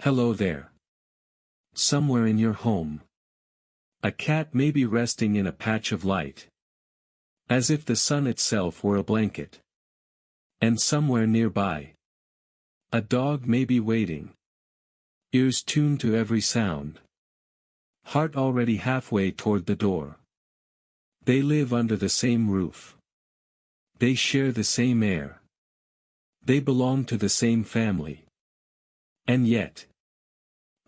Hello there. Somewhere in your home, a cat may be resting in a patch of light, as if the sun itself were a blanket. And somewhere nearby, a dog may be waiting, ears tuned to every sound, heart already halfway toward the door. They live under the same roof. They share the same air. They belong to the same family. And yet,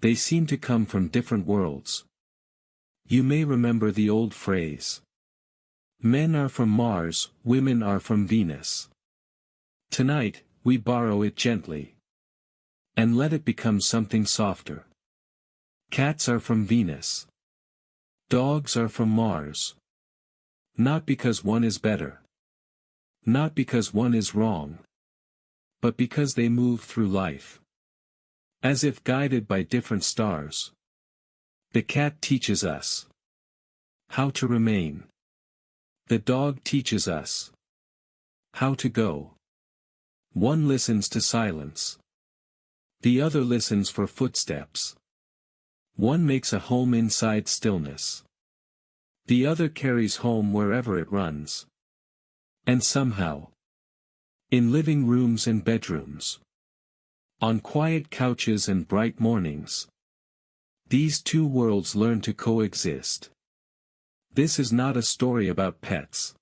they seem to come from different worlds. You may remember the old phrase, men are from Mars, women are from Venus. Tonight, we borrow it gently, and let it become something softer. Cats are from Venus. Dogs are from Mars. Not because one is better. Not because one is wrong. But because they move through life, as if guided by different stars. The cat teaches us how to remain. The dog teaches us how to go. One listens to silence. The other listens for footsteps. One makes a home inside stillness. The other carries home wherever it runs. And somehow, in living rooms and bedrooms, on quiet couches and bright mornings, these two worlds learn to coexist. This is not a story about pets.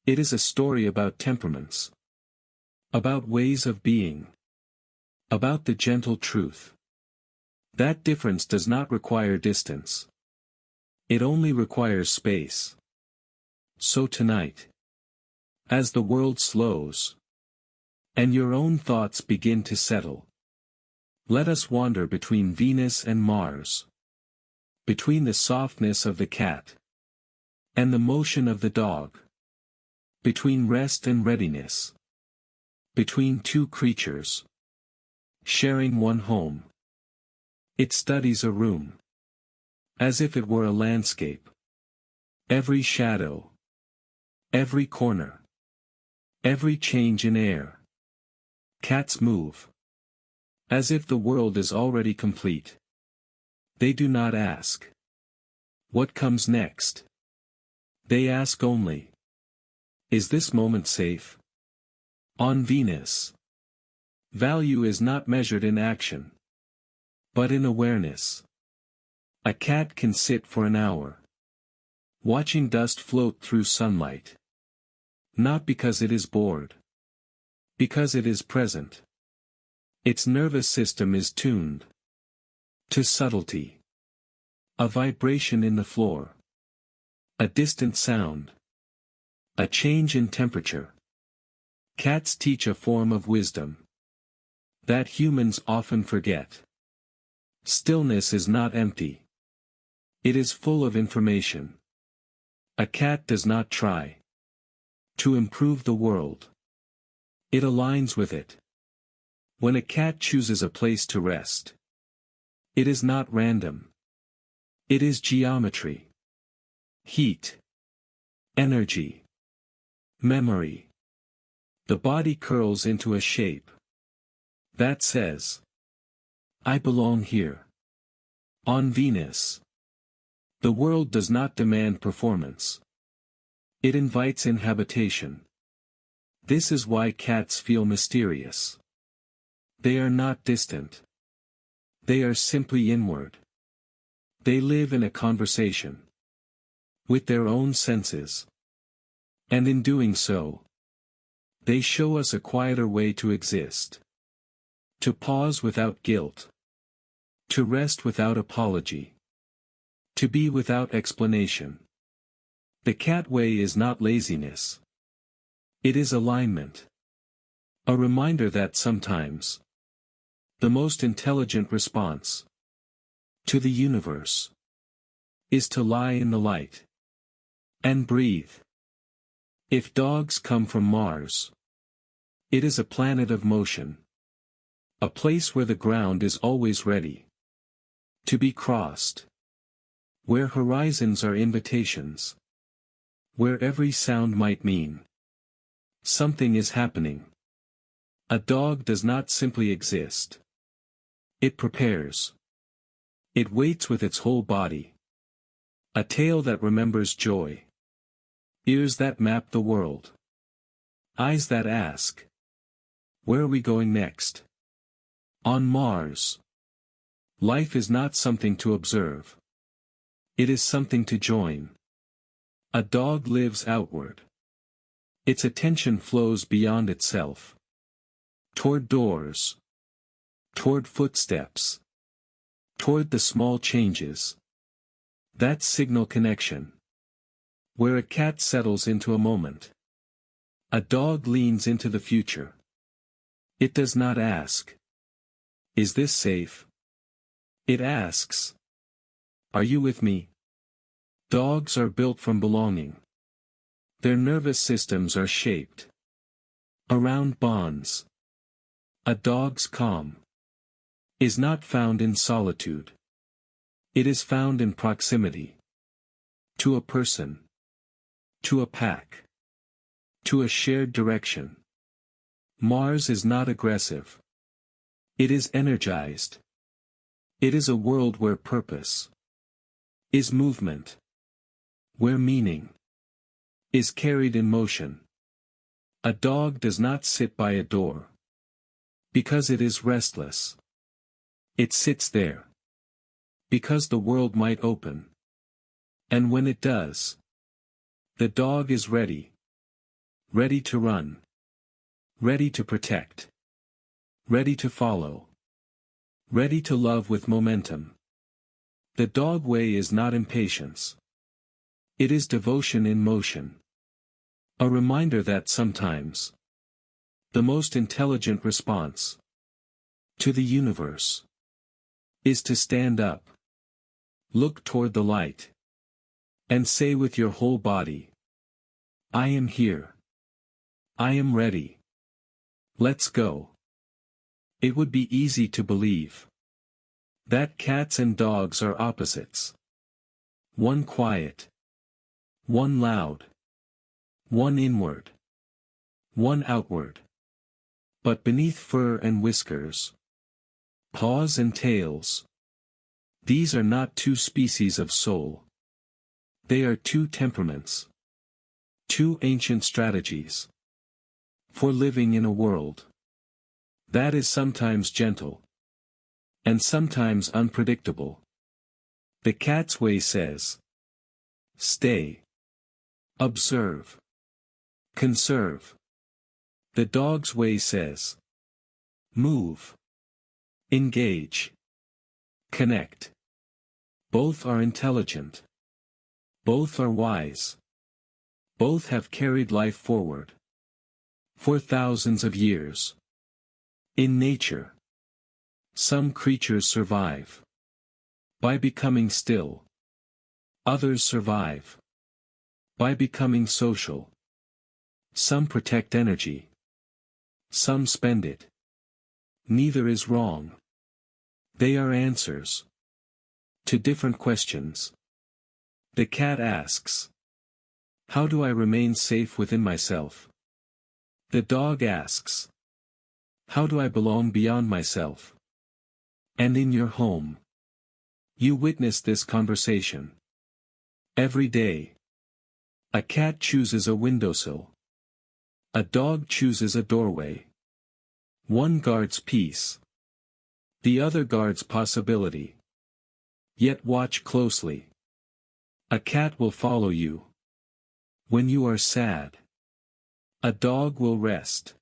It is a story about temperaments. About ways of being. About the gentle truth. That difference does not require distance. It only requires space. So tonight, as the world slows, and your own thoughts begin to settle, let us wander between Venus and Mars. Between the softness of the cat and the motion of the dog. Between rest and readiness. Between two creatures sharing one home. It studies a room as if it were a landscape. Every shadow, every corner, every change in air. Cats move as if the world is already complete. They do not ask what comes next. They ask only, is this moment safe? On Venus, value is not measured in action, but in awareness. A cat can sit for an hour, watching dust float through sunlight. Not because it is bored. Because it is present. Its nervous system is tuned to subtlety. A vibration in the floor. A distant sound. A change in temperature. Cats teach a form of wisdom that humans often forget. Stillness is not empty. It is full of information. A cat does not try to improve the world. It aligns with it. When a cat chooses a place to rest, it is not random. It is geometry. Heat. Energy. Memory. The body curls into a shape that says, I belong here. On Venus, the world does not demand performance. It invites inhabitation. This is why cats feel mysterious. They are not distant. They are simply inward. They live in a conversation with their own senses. And in doing so, they show us a quieter way to exist. To pause without guilt. To rest without apology. To be without explanation. The cat way is not laziness. It is alignment. A reminder that sometimes, the most intelligent response to the universe is to lie in the light and breathe. If dogs come from Mars, it is a planet of motion. A place where the ground is always ready to be crossed. Where horizons are invitations. Where every sound might mean something is happening. A dog does not simply exist. It prepares. It waits with its whole body. A tail that remembers joy. Ears that map the world. Eyes that ask, where are we going next? On Mars. Life is not something to observe. It is something to join. A dog lives outward. Its attention flows beyond itself. Toward doors. Toward footsteps. Toward the small changes. That signal connection. Where a cat settles into a moment. A dog leans into the future. It does not ask, is this safe? It asks, are you with me? Dogs are built from belonging. Their nervous systems are shaped around bonds. A dog's calm is not found in solitude. It is found in proximity. To a person. To a pack. To a shared direction. Mars is not aggressive. It is energized. It is a world where purpose is movement. Where meaning is carried in motion. A dog does not sit by a door. Because it is restless. It sits there. Because the world might open. And when it does, the dog is ready. Ready to run. Ready to protect. Ready to follow. Ready to love with momentum. The dog way is not impatience. It is devotion in motion. A reminder that sometimes the most intelligent response to the universe is to stand up, look toward the light, and say with your whole body, I am here. I am ready. Let's go. It would be easy to believe that cats and dogs are opposites. One quiet. One loud. One inward. One outward. But beneath fur and whiskers, paws and tails, these are not two species of soul. They are two temperaments. Two ancient strategies. For living in a world that is sometimes gentle and sometimes unpredictable. The cat's way says, stay, observe, conserve. The dog's way says, move, engage, connect. Both are intelligent. Both are wise. Both have carried life forward. For thousands of years. In nature, some creatures survive by becoming still. Others survive by becoming social. Some protect energy. Some spend it. Neither is wrong. They are answers to different questions. The cat asks, how do I remain safe within myself? The dog asks, how do I belong beyond myself? And in your home, you witness this conversation. Every day, a cat chooses a windowsill. A dog chooses a doorway. One guards peace. The other guards possibility. Yet watch closely. A cat will follow you. When you are sad, a dog will rest.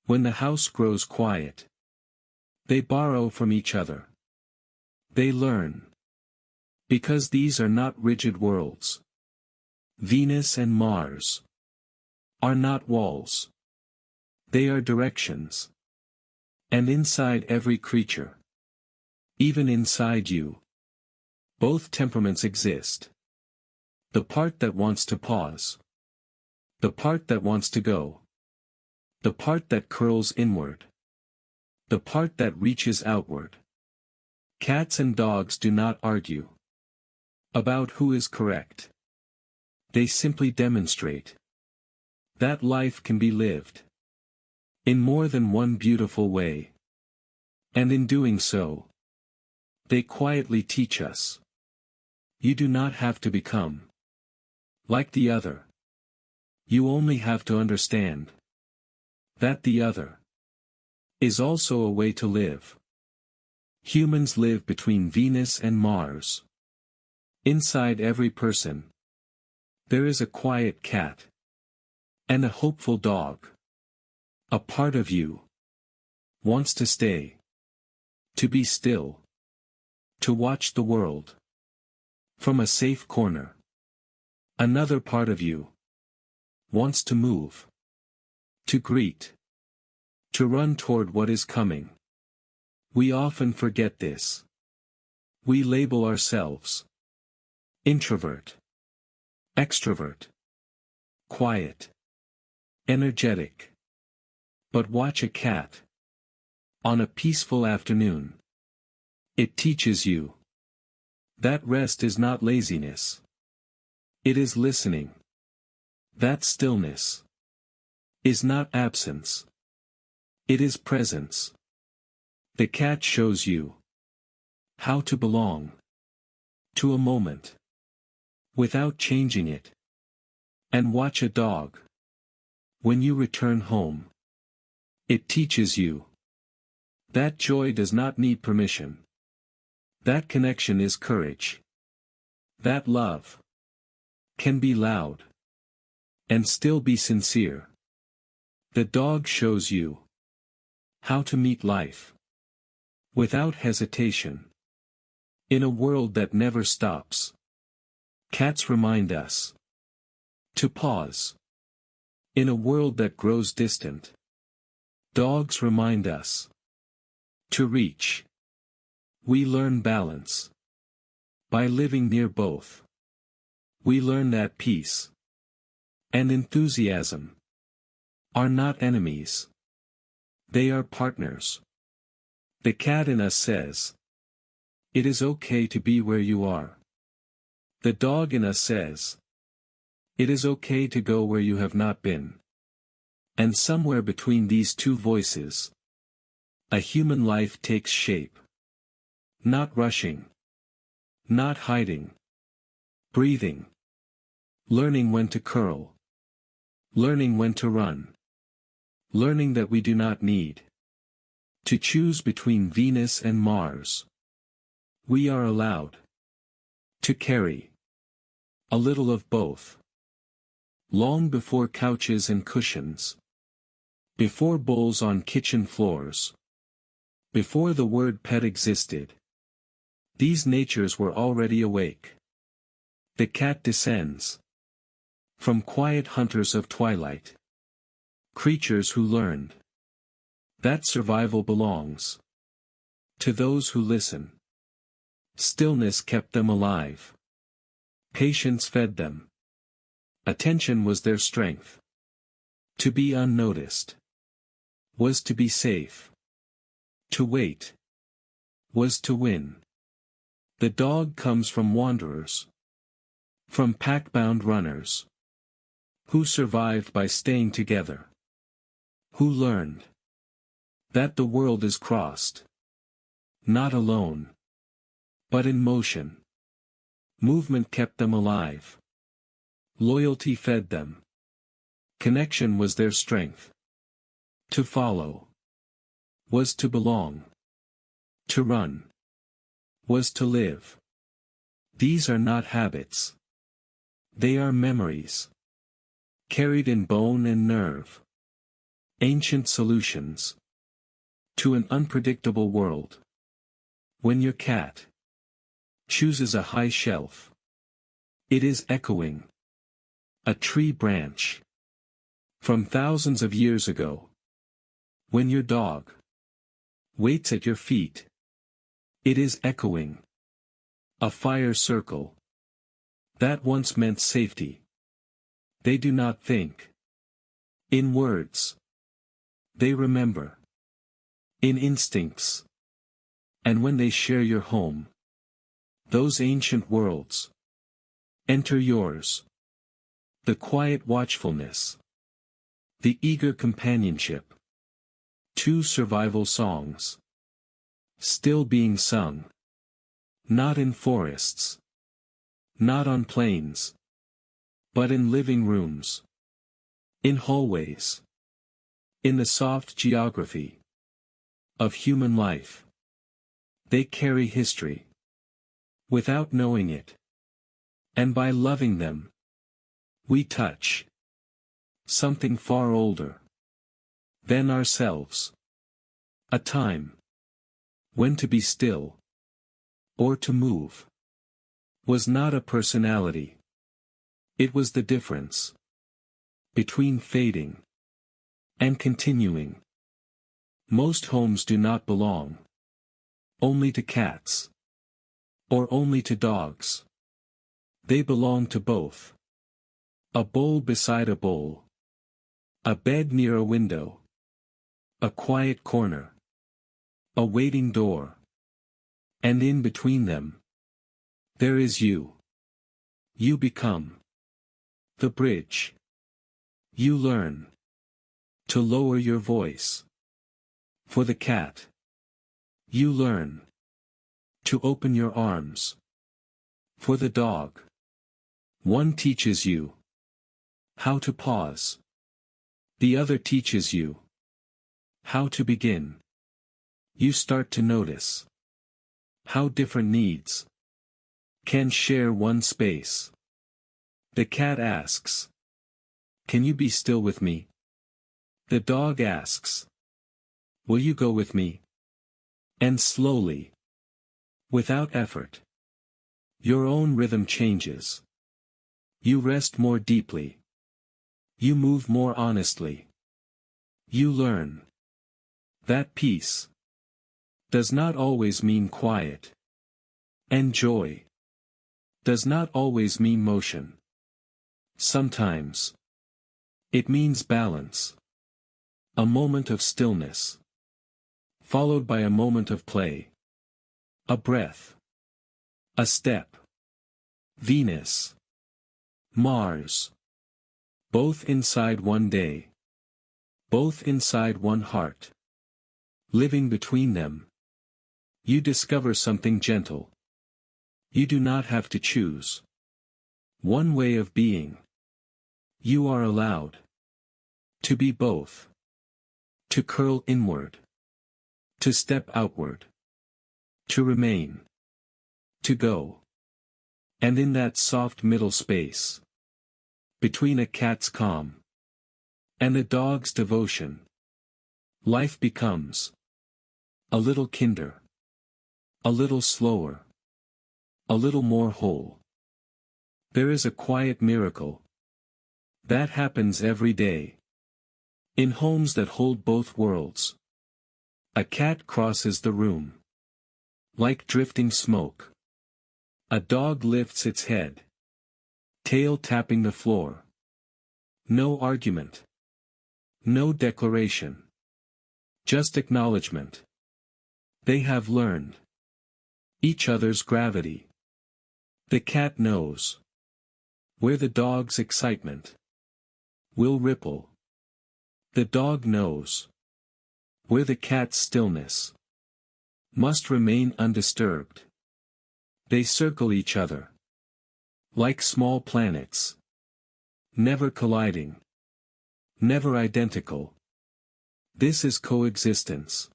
When the house grows quiet, they borrow from each other. They learn. Because these are not rigid worlds. Venus and Mars are not walls. They are directions. And inside every creature, even inside you, both temperaments exist. The part that wants to pause. The part that wants to go. The part that curls inward. The part that reaches outward. Cats and dogs do not argue about who is correct. They simply demonstrate that life can be lived in more than one beautiful way. And in doing so, they quietly teach us. You do not have to become like the other. You only have to understand that the other is also a way to live. Humans live between Venus and Mars. Inside every person, there is a quiet cat and a hopeful dog. A part of you wants to stay, to be still, to watch the world from a safe corner. Another part of you wants to move, to greet, to run toward what is coming. We often forget this. We label ourselves introvert, extrovert, quiet, energetic. But watch a cat on a peaceful afternoon. It teaches you that rest is not laziness. It is listening. That stillness is not absence. It is presence. The cat shows you how to belong to a moment without changing it. And watch a dog. When you return home, it teaches you that joy does not need permission. That connection is courage. That love can be loud and still be sincere. The dog shows you how to meet life without hesitation. In a world that never stops, cats remind us to pause. In a world that grows distant, dogs remind us to reach. We learn balance by living near both. We learn that peace and enthusiasm are not enemies. They are partners. The cat in us says, it is okay to be where you are. The dog in us says, it is okay to go where you have not been. And somewhere between these two voices, a human life takes shape. Not rushing. Not hiding. Breathing. Learning when to curl. Learning when to run. Learning that we do not need to choose between Venus and Mars. We are allowed to carry a little of both. Long before couches and cushions. Before bowls on kitchen floors. Before the word pet existed. These natures were already awake. The cat descends from quiet hunters of twilight. Creatures who learned that survival belongs to those who listen. Stillness kept them alive. Patience fed them. Attention was their strength. To be unnoticed was to be safe. To wait was to win. The dog comes from wanderers, from pack-bound runners, who survived by staying together, who learned that the world is crossed, not alone, but in motion. Movement kept them alive. Loyalty fed them. Connection was their strength. To follow was to belong. To run was to live. These are not habits. They are memories. Carried in bone and nerve. Ancient solutions to an unpredictable world. When your cat chooses a high shelf, it is echoing a tree branch from thousands of years ago. When your dog waits at your feet, it is echoing a fire circle that once meant safety. They do not think in words. They remember in instincts. And when they share your home, those ancient worlds enter yours. The quiet watchfulness. The eager companionship. Two survival songs. Still being sung. Not in forests. Not on plains. But in living rooms. In hallways. In the soft geography of human life. They carry history. Without knowing it. And by loving them, we touch something far older than ourselves. A time when to be still, or to move, was not a personality. It was the difference between fading and continuing. Most homes do not belong only to cats, or only to dogs. They belong to both. A bowl beside a bowl. A bed near a window. A quiet corner. A waiting door. And in between them, there is you. You become the bridge. You learn to lower your voice. For the cat, you learn to open your arms. For the dog, one teaches you how to pause. The other teaches you how to begin. You start to notice how different needs can share one space. The cat asks, "Can you be still with me?" The dog asks, "Will you go with me?" And slowly, without effort, your own rhythm changes. You rest more deeply. You move more honestly. You learn that peace does not always mean quiet. And joy does not always mean motion. Sometimes it means balance. A moment of stillness, followed by a moment of play. A breath. A step. Venus. Mars. Both inside one day. Both inside one heart. Living between them, you discover something gentle. You do not have to choose one way of being. You are allowed to be both. To curl inward. To step outward. To remain. To go. And in that soft middle space, between a cat's calm and a dog's devotion, life becomes a little kinder, a little slower, a little more whole. There is a quiet miracle that happens every day in homes that hold both worlds. A cat crosses the room like drifting smoke. A dog lifts its head, tail tapping the floor. No argument. No declaration. Just acknowledgement. They have learned each other's gravity. The cat knows where the dog's excitement will ripple. The dog knows where the cat's stillness must remain undisturbed. They circle each other like small planets, never colliding, never identical. This is coexistence.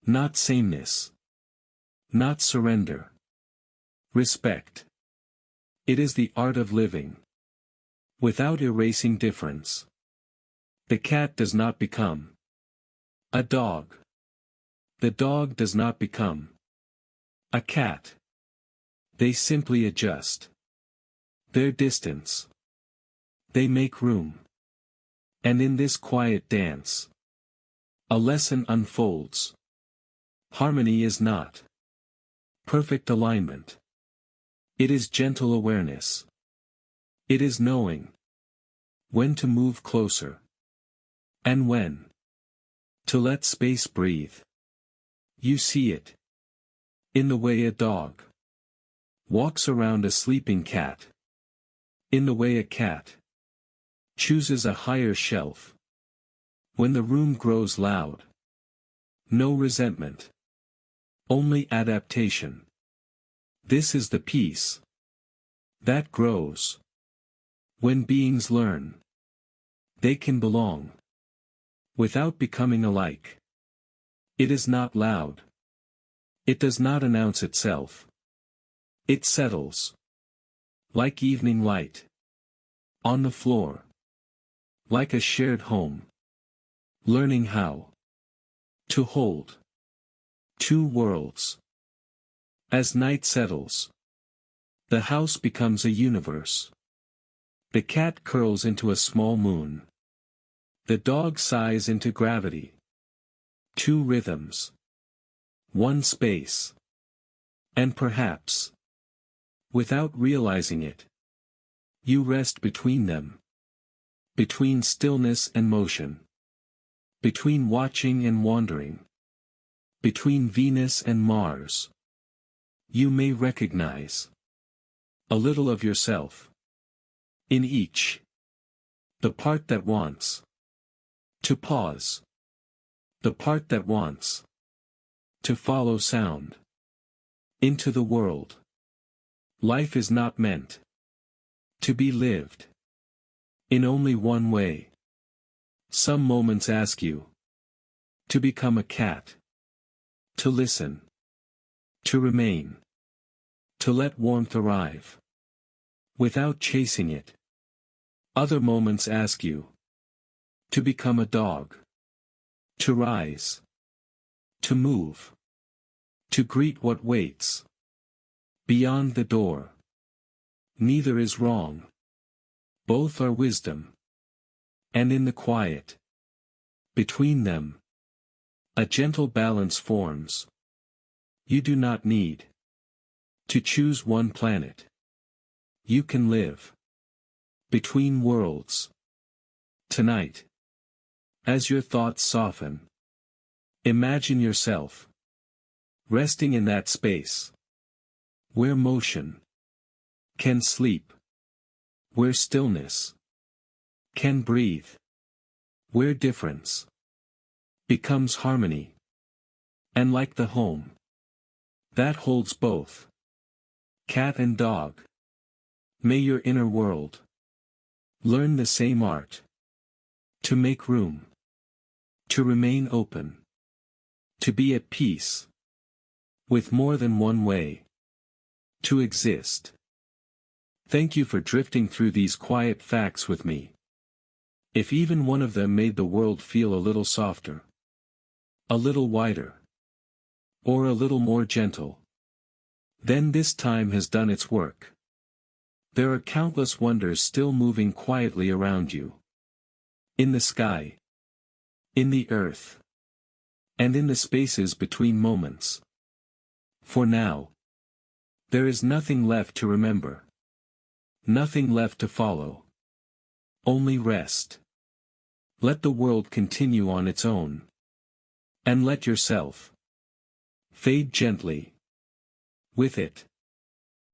Not sameness. Not surrender. Respect. It is the art of living without erasing difference. The cat does not become a dog. The dog does not become a cat. They simply adjust their distance. They make room. And in this quiet dance, a lesson unfolds. Harmony is not perfect alignment. It is gentle awareness. It is knowing when to move closer and when to let space breathe. You see it in the way a dog walks around a sleeping cat. In the way a cat chooses a higher shelf. When the room grows loud, no resentment. only adaptation. This is the peace that grows when beings learn they can belong without becoming alike. It is not loud. It does not announce itself. It settles like evening light on the floor, like a shared home, learning how to hold two worlds. As night settles, the house becomes a universe. The cat curls into a small moon. The dog sighs into gravity. Two rhythms. One space. And perhaps, without realizing it, you rest between them. Between stillness and motion. Between watching and wandering. Between Venus and Mars. You may recognize a little of yourself in each. The part that wants to pause. The part that wants to follow sound into the world. Life is not meant to be lived in only one way. Some moments ask you to become a cat, to listen, to remain, to let warmth arrive without chasing it. Other moments ask you to become a dog, to rise, to move, to greet what waits beyond the door. Neither is wrong. Both are wisdom. And in the quiet between them, a gentle balance forms. You do not need to choose one planet. You can live between worlds. Tonight, as your thoughts soften, imagine yourself resting in that space where motion can sleep, where stillness can breathe, where difference becomes harmony, and like the home that holds both cat and dog, may your inner world learn the same art, to make room, to remain open, to be at peace with more than one way to exist. Thank you for drifting through these quiet facts with me. If even one of them made the world feel a little softer, a little wider, or a little more gentle, then this time has done its work. There are countless wonders still moving quietly around you. In the sky, in the earth, and in the spaces between moments. For now, there is nothing left to remember. Nothing left to follow. Only rest. Let the world continue on its own. And let yourself fade gently with it.